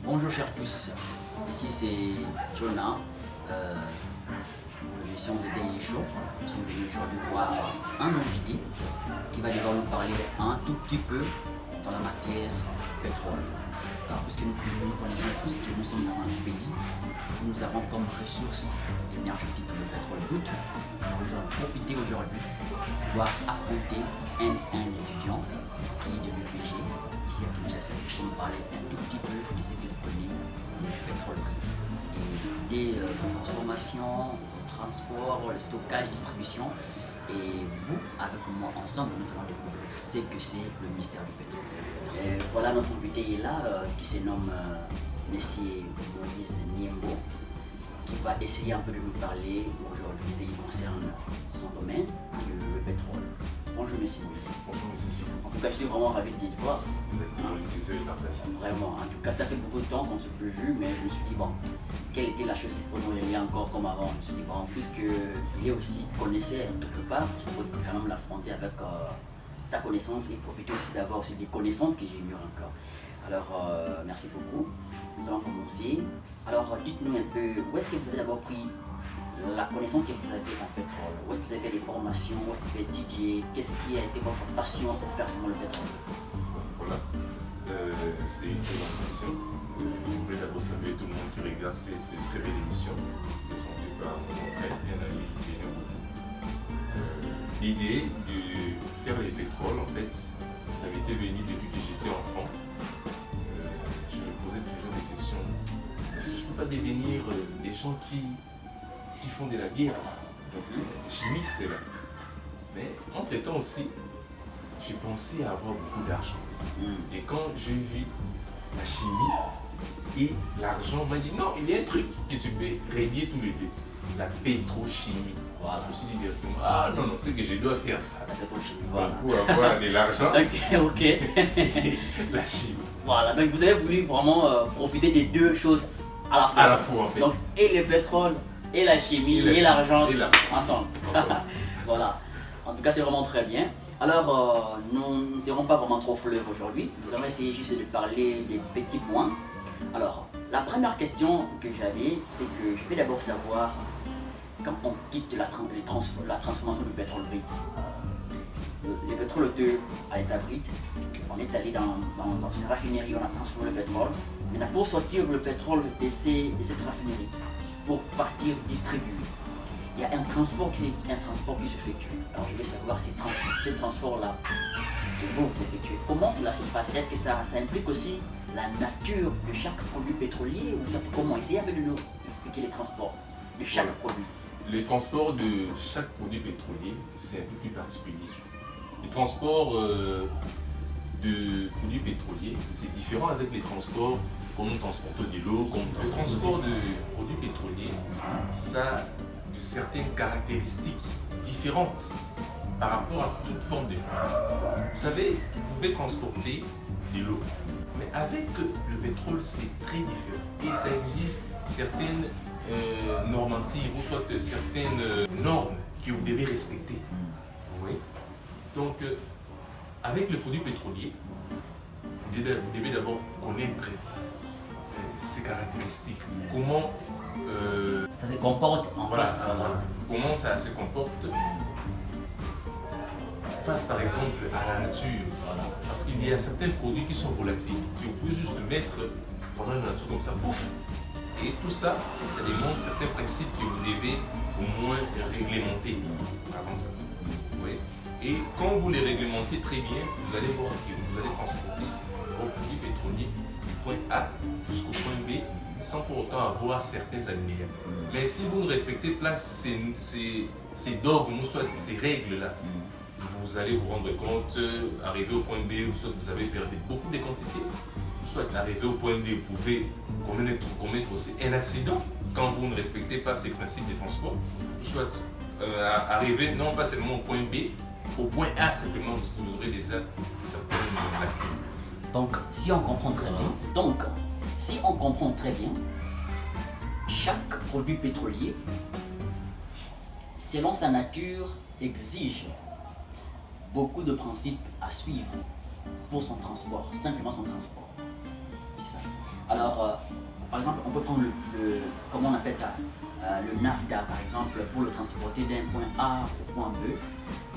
Bonjour chers tous, ici c'est Jonah pour l'émission de Daily Show. Nous sommes venus aujourd'hui voir un invité qui va devoir nous parler un tout petit peu dans la matière pétrole. Alors, puisque nous connaissons tous que nous sommes dans un pays où nous avons comme ressource énergétique le pétrole brut, nous allons profiter aujourd'hui de pouvoir affronter un étudiant qui est de l'UPG ici à Kinshasa, qui nous parlait un tout petit peu de ce qu'il connaît du pétrole brut et des transformations, son transport, le stockage, distribution. Et vous, avec moi, ensemble, nous allons découvrir ce que c'est le mystère du pétrole. Merci. Voilà, notre invité est là, qui se nomme Monsieur Moïse Niembo, qui va essayer un peu de nous parler aujourd'hui ce qui concerne son domaine, le pétrole. Bonjour Monsieur Moïse. Bonjour Monsieur Simon. En tout cas, je suis vraiment ravi de te voir. Exactement, le plaisir est partagé. Vraiment, en tout cas, ça fait beaucoup de temps qu'on ne s'est plus vu, mais je me suis dit, bon, quelle était la chose qui pourrait nous réunir encore comme avant? Je me suis dit, bon, puisqu'il est aussi connaisseur quelque part, je pourrais quand même l'affronter avec sa connaissance et profiter aussi d'avoir aussi des connaissances que j'ignore encore. Alors, merci beaucoup. Nous allons commencer. Alors, dites-nous un peu, où est-ce que vous avez d'abord pris la connaissance que vous avez en pétrole? Où est-ce que vous avez fait des formations? Où est-ce que vous avez étudié? Qu'est-ce qui a été votre passion pour faire seulement le pétrole? Voilà, c'est une très bonne question. Je voulais d'abord saluer tout le monde qui regarde cette très belle émission, présentée par mon frère, bien ami, que j'aime beaucoup. L'idée de faire les pétroles, en fait, ça m'était venu depuis que j'étais enfant. Je me posais toujours des questions. Est-ce que je ne peux pas devenir des gens qui font de la bière, donc chimistes là? Mais entre-temps aussi, j'ai pensé à avoir beaucoup d'argent. Et quand j'ai vu la chimie et l'argent, on m'a dit non, il y a un truc que tu peux relier tous les deux, la pétrochimie. Voilà. Je me suis dit directement, ah non, c'est que je dois faire ça. La pétrochimie, voilà. Pour avoir de l'argent. Ok. La chimie. Voilà, donc vous avez voulu vraiment profiter des deux choses à la fois. À la fois en fait. Donc, et le pétrole, et la chimie, et l'argent ensemble. Voilà. En tout cas, c'est vraiment très bien. Alors, nous ne serons pas vraiment trop fleuves aujourd'hui. Nous allons essayer juste de parler des petits points. Alors, la première question que j'avais, c'est que je vais d'abord savoir, quand on quitte la transformation du pétrole brut, le pétrole à l'état brut, on est allé dans une raffinerie, on a transformé le pétrole. Maintenant, pour sortir le pétrole de cette raffinerie, pour partir distribuer, il y a un transport qui s'effectue. Alors je vais savoir si ce transport-là que vous effectuez, comment cela se passe? Est-ce que ça implique aussi la nature de chaque produit pétrolier ou soit comment? Essayez un peu de nous expliquer les transports de chaque produit. Le transport de chaque produit pétrolier, c'est un peu plus particulier. Le transport de produits pétroliers, c'est différent avec les transports comme nous transportons de l'eau. Le transport de produits pétroliers, ça a de certaines caractéristiques différentes par rapport à toute forme de fluide. Vous savez, vous pouvez transporter de l'eau, mais avec le pétrole, c'est très différent. Et ça exige certaines normatives ou soit certaines normes que vous devez respecter. Oui. Donc, avec le produit pétrolier, vous devez d'abord connaître ses caractéristiques. Comment ça se comporte en face. Comment ça se comporte face par exemple à la nature. Parce qu'il y a certains produits qui sont volatiles. Et vous pouvez juste le mettre pendant la nature comme ça, pouf. Et tout ça, ça démontre certains principes que vous devez au moins réglementer avant ça. Oui. Et quand vous les réglementez très bien, vous allez voir que vous allez transporter vos produits pétroliers du point A jusqu'au point B sans pour autant avoir certains alinéas. Mais si vous ne respectez pas ces dogmes ou soit ces règles-là, vous allez vous rendre compte, arriver au point B, ou soit vous avez perdu beaucoup de quantités, soit arrivé au point D, vous pouvez commettre aussi un accident quand vous ne respectez pas ces principes de transport, soit arriver non pas seulement au point B, au point A simplement, vous aurez déjà certaines lacunes. Donc, si on comprend très bien, chaque produit pétrolier, selon sa nature, exige beaucoup de principes à suivre pour son transport, simplement son transport. C'est ça. Alors, par exemple, on peut prendre comment on appelle ça, le NAFTA par exemple, pour le transporter d'un point A au point B.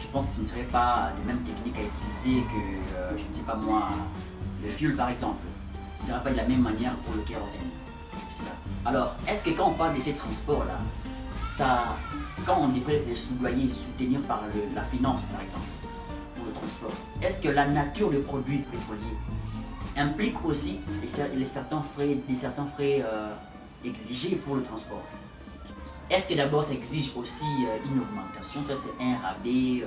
Je pense que ce ne serait pas les mêmes techniques à utiliser que, je ne sais pas moi, le fuel par exemple. Ce ne sera pas de la même manière pour le kérosène. C'est ça. Alors, est-ce que quand on parle de ces transports-là, quand on devrait les soudoyer et soutenir par la finance par exemple, pour le transport, est-ce que la nature des produits pétroliers implique aussi certains frais exigés pour le transport? Est-ce que d'abord ça exige aussi une augmentation, soit un rabais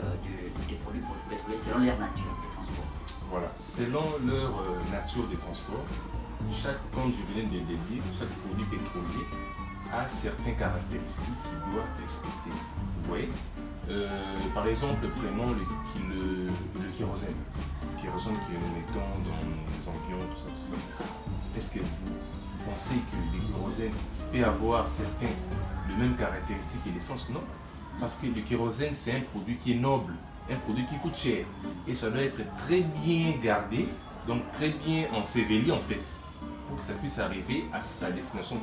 des produits pétroliers selon leur nature de transport? Voilà, selon leur nature de transport, comme je viens de le dire, chaque produit pétrolier a certaines caractéristiques qu'il doit respecter. Vous voyez, par exemple, prenons le kérosène. Le kérosène que nous mettons dans les avions, tout ça. Est-ce que vous pensez que le kérosène peut avoir les mêmes caractéristiques que l'essence? Non. Parce que le kérosène, c'est un produit qui est noble, un produit qui coûte cher. Et ça doit être très bien gardé, donc très bien enseveli en fait, pour que ça puisse arriver à sa destination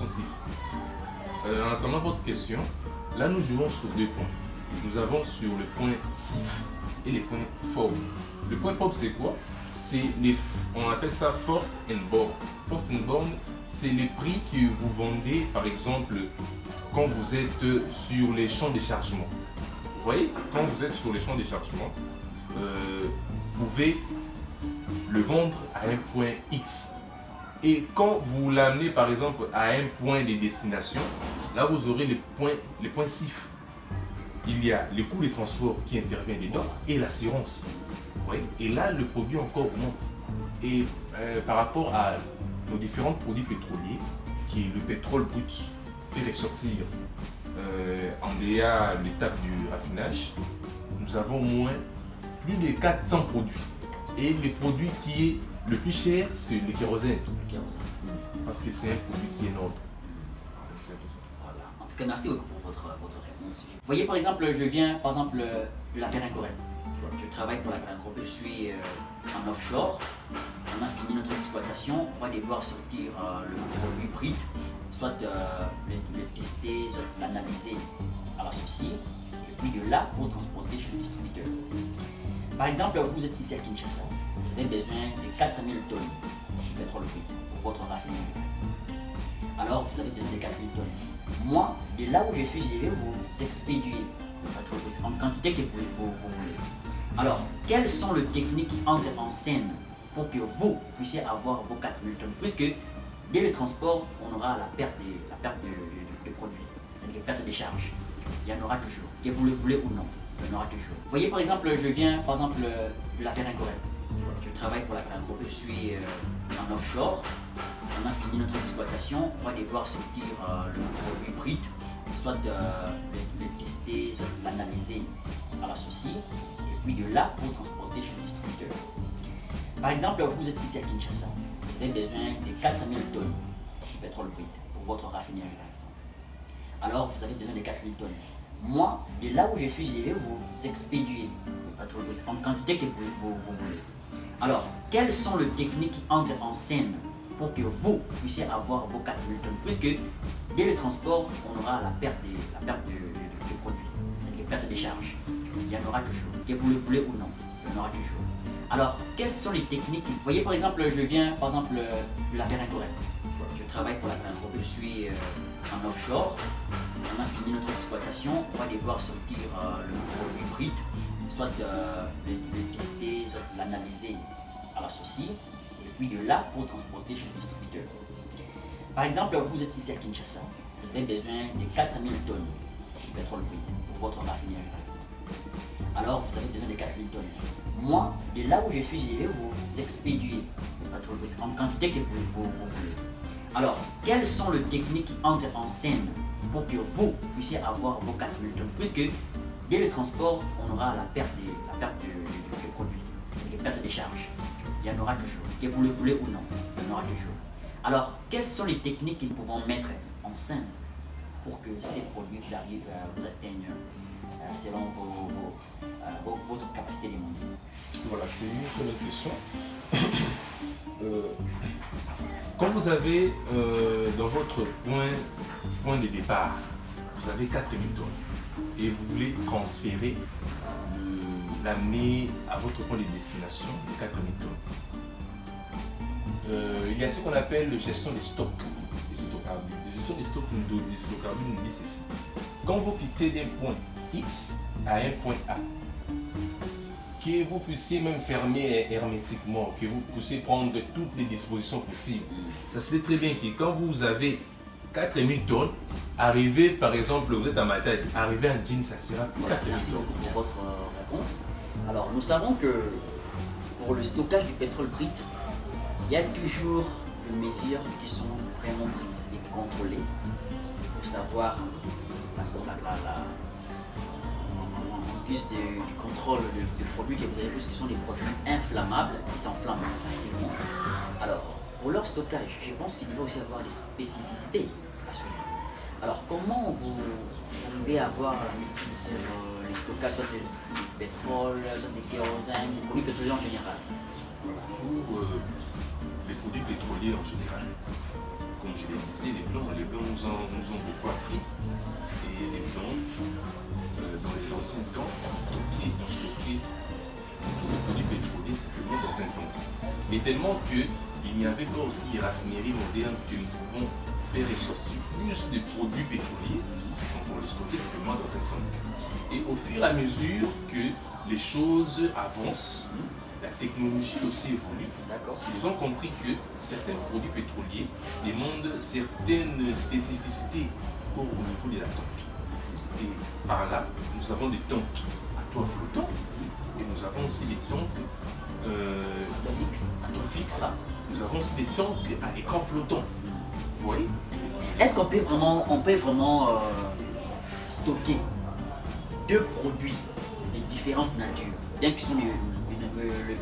safe. En attendant votre question, là nous jouons sur deux points. Nous avons sur le point SIF et les points FOB. Le point FOB c'est quoi? On appelle ça First and Born. First and Born, c'est les prix que vous vendez par exemple quand vous êtes sur les champs de chargement. Vous voyez, quand vous êtes sur les champs de chargement, vous pouvez le vendre à un point X. Et quand vous l'amenez par exemple à un point de destination, là vous aurez les points SIF. Il y a le coût de transport qui intervient dedans et l'assurance. Et là, le produit encore monte. Et par rapport à nos différents produits pétroliers, qui est le pétrole brut fait ressortir en DA l'étape du raffinage, nous avons plus de 400 produits. Et le produit qui est le plus cher, c'est le kérosène. Parce que c'est un produit qui est noble. Voilà. En tout cas, merci beaucoup pour votre réponse. Vous voyez, par exemple, je viens de la Corée. Je travaille pour la Corée. Je suis en offshore. On a fini notre exploitation. On va devoir sortir le produit brut, soit le tester, soit l'analyser à la sourcille, et puis de là pour transporter chez le distributeur. Par exemple, vous êtes ici à Kinshasa. Vous avez besoin de 4000 tonnes de pétrole brut pour votre raffinerie. Alors, vous avez besoin de 4000 tonnes. Moi, de là où je suis, je vais vous expédier le pétrole brut en quantité que vous voulez. Alors, quelles sont les techniques qui entrent en scène pour que vous puissiez avoir vos 4000 tonnes? Puisque dès le transport, on aura la perte de produits, c'est-à-dire la perte de charges. Il y en aura toujours, que vous le voulez ou non, il y en aura toujours. Vous voyez, par exemple, je viens de la Corée. Je travaille pour la Corée, je suis en offshore. On a fini notre exploitation, on va devoir sortir le produit brut, soit le tester, soit l'analyser à la sourcille, et puis de là pour transporter chez le distributeur. Par exemple, vous êtes ici à Kinshasa, vous avez besoin de 4000 tonnes de pétrole brut pour votre raffinerie par exemple. Alors vous avez besoin de 4000 tonnes. Moi, de là où je suis, je vais vous expédier le pétrole brut en quantité que vous voulez. Alors, quelles sont les techniques qui entrent en scène pour que vous puissiez avoir vos 4000 tonnes? Puisque dès le transport, on aura la perte de produits, la perte de charges. Il y en aura toujours, que vous le voulez ou non, il y en aura toujours. Alors, quelles sont les techniques? Vous voyez, par exemple, je viens de la Corée. Je travaille pour la Corée, je suis en offshore. On a fini notre exploitation, on va devoir sortir le produit brut, soit le tester, soit l'analyser à la sourcille, et puis de là pour transporter chez le distributeur. Par exemple, vous êtes ici à Kinshasa, vous avez besoin de 4000 tonnes de pétrole brut pour votre raffinerie par exemple. Alors vous avez besoin de 4000 tonnes. Moi, de là où je suis, je vais vous expédier le pétrole brut en quantité que vous voulez. Alors, quelles sont les techniques qui entrent en scène pour que vous puissiez avoir vos 4000 tonnes? Puisque dès le transport, on aura la perte de produits, la perte de charges. Il y en aura toujours, que vous le voulez ou non, il y en aura toujours. Alors, quelles sont les techniques que nous pouvons mettre en scène pour que ces produits arrivent vous atteignent selon votre capacité demandée? Voilà, c'est une très bonne question. Quand vous avez dans votre point de départ, vous avez 4000 tonnes et vous voulez transférer, l'amener à votre point de destination de 4000 tonnes. Il y a ce qu'on appelle la gestion des stocks, des hydrocarbures. La gestion des stocks des hydrocarbures nous dit ceci. Quand vous quittez d'un point X à un point A, que vous puissiez même fermer hermétiquement, que vous puissiez prendre toutes les dispositions possibles. Ça serait très bien que quand vous avez 4000 tonnes, arriver par exemple, vous êtes à ma tête, arriver en jean, ça sera 4000 tonnes. Merci beaucoup pour votre réponse. Alors, nous savons que pour le stockage du pétrole brut, il y a toujours des mesures qui sont vraiment prises et contrôlées pour savoir du contrôle des produits qui sont des produits inflammables, qui s'enflamment facilement. Alors, pour leur stockage, je pense qu'il devait aussi avoir des spécificités à suivre. Alors, comment vous arrivez à avoir la maîtrise sur le stockage, soit du pétrole, soit des kérosène, des produits pétroliers en général? Pour les produits pétroliers en général, comme je l'ai dit, les blancs nous ont beaucoup appris. Et les blancs, dans les anciens temps, ont stocké tous les produits pétroliers simplement dans un tank. Mais tellement qu'il n'y avait pas aussi les raffineries modernes que nous pouvons faire ressortir plus de produits pétroliers, donc on les stocker simplement dans un tank. Et au fur et à mesure que les choses avancent, la technologie aussi évolue. Ils ont compris que certains produits pétroliers demandent certaines spécificités au niveau de la tank. Et par là, nous avons des tanks à toit flottant et nous avons aussi des tanks à toit fixe. Voilà. Nous avons aussi des tanks à écran flottant. Vous voyez? Est-ce qu'on peut vraiment stocker deux produits de différentes natures, bien que ce sont les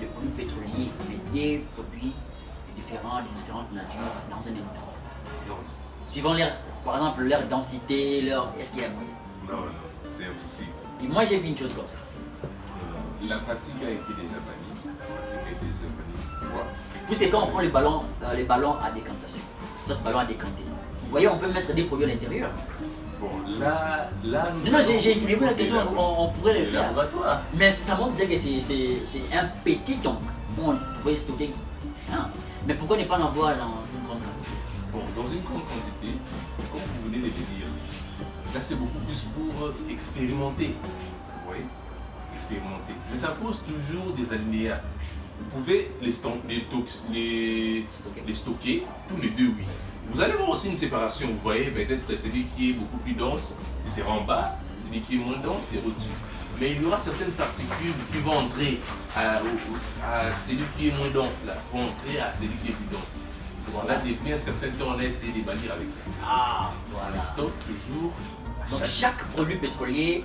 produits pétroliers, mais des produits de différentes natures dans un même temps? Non. Suivant par exemple leur densité, est-ce qu'il y a mieux? Non, c'est impossible. Et moi j'ai vu une chose comme ça. La pratique a été déjà bannie. Pourquoi? Vous c'est quand on prend les ballons à décantation, soit ballon à décanter. Vous voyez, on peut mettre des produits à l'intérieur. Bon, là. Non, j'ai voulu la question, on pourrait le faire. Laboratoire. Mais ça montre déjà que c'est un petit tank où on pourrait stocker. Hein? Mais pourquoi ne pas en avoir dans une grande quantité? Bon, dans une grande quantité, comme vous venez de le dire, là c'est beaucoup plus pour expérimenter. Vous voyez? Expérimenter. Mais ça pose toujours des alinéas. Vous pouvez les stocker tous les deux, oui. Vous allez voir aussi une séparation, vous voyez, peut-être celui qui est beaucoup plus dense, c'est en bas, celui qui est moins dense, c'est au-dessus. Mais il y aura certaines particules qui vont entrer à celui qui est moins dense, là, vont entrer à celui qui est plus dense. Voilà. Cela depuis un certain temps, on a essayé de bannir avec ça. Ah, voilà. On les stocke toujours. Donc chaque produit pétrolier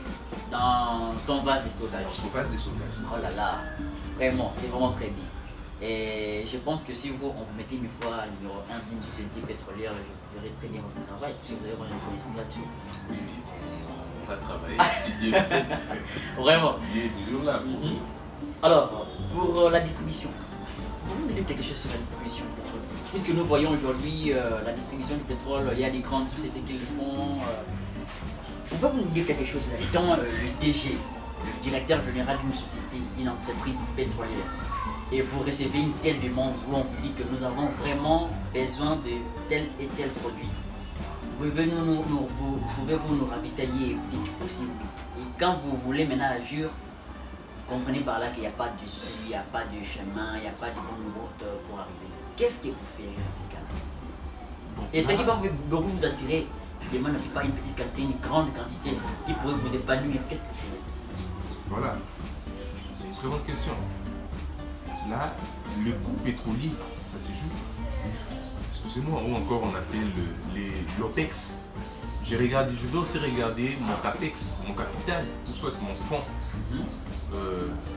dans son vase de stockage. Dans son vase de stockage. Oh là là, vraiment, c'est vraiment très bien. Et je pense que si on vous mettez une fois numéro 1 d'une société pétrolière, vous verrez très bien votre travail, parce que vous avez vraiment une connaissance là-dessus. Oui, on va travailler. Vraiment. Il est toujours là. Alors, pour la distribution, pouvez-vous me dire quelque chose sur la distribution du pétrole? Puisque nous voyons aujourd'hui la distribution du pétrole, il y a des grandes sociétés qui le font. Pouvez-vous nous dire quelque chose là-dedans? Le DG, le directeur général d'une société, une entreprise pétrolière, et vous recevez une telle demande où on vous dit que nous avons vraiment besoin de tel et tel produit. Pouvez-vous nous ravitailler et vous dites aussi oui. Et quand vous voulez maintenant agir, vous comprenez par là qu'il n'y a pas d'issue, il n'y a pas de chemin, il n'y a pas de bonne route pour arriver. Qu'est-ce que vous ferez dans ces cas-là? Et ce qui va beaucoup vous attirer, demain, ce n'est pas une petite quantité, une grande quantité qui pourrait vous épanouir. Qu'est-ce que vous ferez? Voilà, c'est une très bonne question. Là, le coût pétrolier, ça se joue. Excusez-moi, ou encore on appelle l'OPEX. Je dois aussi regarder mon CAPEX, mon capital, ou soit mon fonds.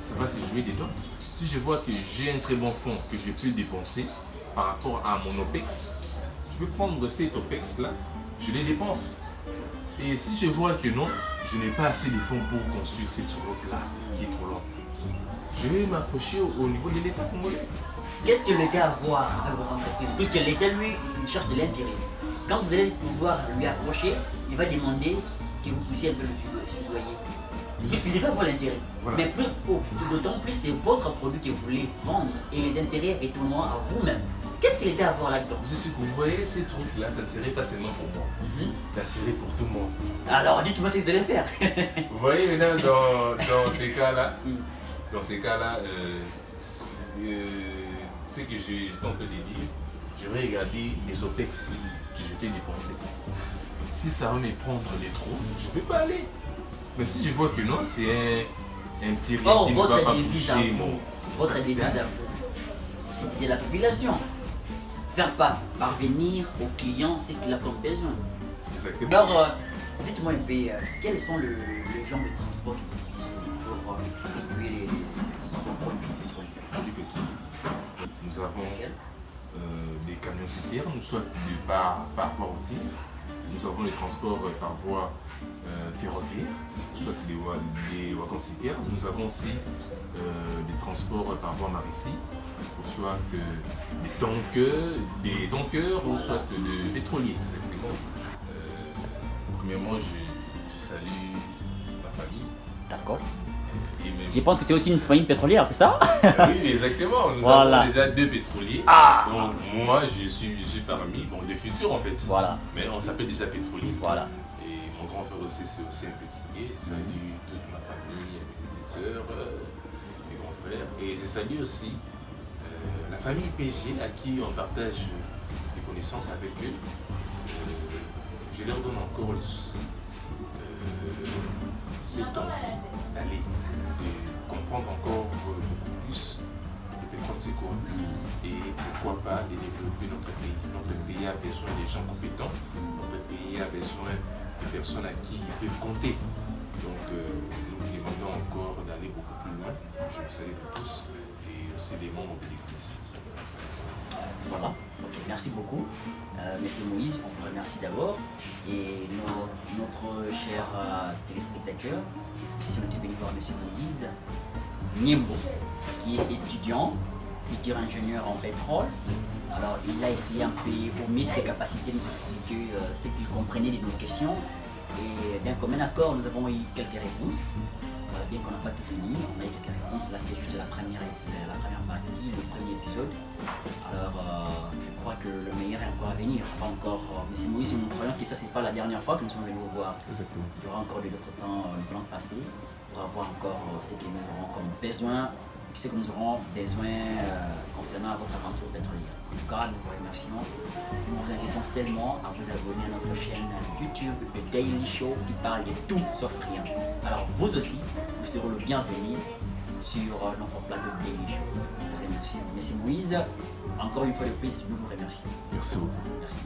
Ça va se jouer dedans. Si je vois que j'ai un très bon fonds que je peux dépenser par rapport à mon OPEX, je peux prendre cet OPEX-là, je les dépense. Et si je vois que non, je n'ai pas assez de fonds pour construire cette route-là qui est trop longue, je vais m'approcher au niveau de l'État congolais. Qu'est-ce que l'État a à voir avec votre entreprise? Puisque l'État, lui, il cherche de l'intérêt. Quand vous allez pouvoir lui approcher, il va demander que vous puissiez un peu le soudoyer. Puisqu'il va avoir l'intérêt. Voilà. Mais d'autant plus, c'est votre produit que vous voulez vendre et les intérêts retourneront à vous-même. Qu'est-ce qu'il était à voir là-dedans? Monsieur Sucre, vous voyez ces trucs-là, ça ne serait pas seulement pour moi. Ça serait pour tout le monde. Alors, dites-moi ce que vous allez faire. Vous voyez maintenant dans ces cas-là, ce que j'étais en train de dire, je vais regarder les OPEX que je t'ai dépensés. Si ça va me prendre les trous, je ne peux pas aller. Mais si je vois que non, c'est un petit rien Or, qui ne va votre pas devise à toucher vous, mon... votre devise à vous, c'est de la population. Faire parvenir au client ce qu'il a comme besoin. Exactement. Alors, dites-moi un peu, quels sont les genres de transport que vous utilisez pour distribuer les produits pétroliers? Nous avons Lesquels? des camions citernes, soit par voie routière. Nous avons les transports par voie ferroviaire, soit les wagons citernes. Nous avons aussi des transports par voie maritime, ou soit des tankers, ou soit de pétroliers. Exactement. Premièrement, je salue ma famille. D'accord. Et même- Je pense que c'est aussi une famille pétrolière, c'est ça? Oui, exactement. Nous Voilà. avons déjà 2 pétroliers. Ah. Donc, moi, je suis parmi des futurs en fait. Voilà, Mais on s'appelle déjà pétrolier. voilà. Et mon grand frère aussi, c'est aussi un pétrolier. Je salue toute ma famille, mes petites sœurs, mes grands frères. Et je salue aussi la famille PG à qui on partage des connaissances avec eux. Je leur donne encore le souci. Cette envie d'aller, de comprendre encore beaucoup plus le pétrole c'est quoi et pourquoi pas de développer notre pays. Notre pays a besoin de gens compétents, notre pays a besoin de personnes à qui ils peuvent compter. Donc nous vous demandons encore d'aller beaucoup plus loin. Je vous salue tous et aussi les membres de l'église. Voilà, ok, merci beaucoup. Monsieur Moïse, on vous remercie d'abord. Et notre cher téléspectateur, si on était venu voir Monsieur Moïse Niembo, qui est étudiant, futur ingénieur en pétrole. Alors, il a essayé un peu au mieux de ses capacités de nous expliquer ce qu'il comprenait de nos questions. Et d'un commun accord, nous avons eu quelques réponses. Voilà, bien qu'on n'a pas tout fini, on a eu quelques réponses. Là, c'était juste la première partie, le premier épisode. Alors, je crois que le meilleur est encore à venir. Pas encore. Mais Moïse, nous croyons que ça, c'est pas la dernière fois que nous sommes venus vous voir. Exactement. Il y aura encore d'autres temps, nous allons passer pour avoir encore ce que nous aurons comme besoin, ce que nous aurons besoin concernant votre aventure pétrolière. En tout cas, nous vous remercions. Nous vous invitons seulement à vous abonner à notre chaîne YouTube, The Daily Show, qui parle de tout sauf rien. Alors, vous aussi, vous serez le bienvenu sur notre plateau de Daily Show. Nous vous remercions. Monsieur Moïse, encore une fois de plus, nous vous remercions. Merci beaucoup. Merci.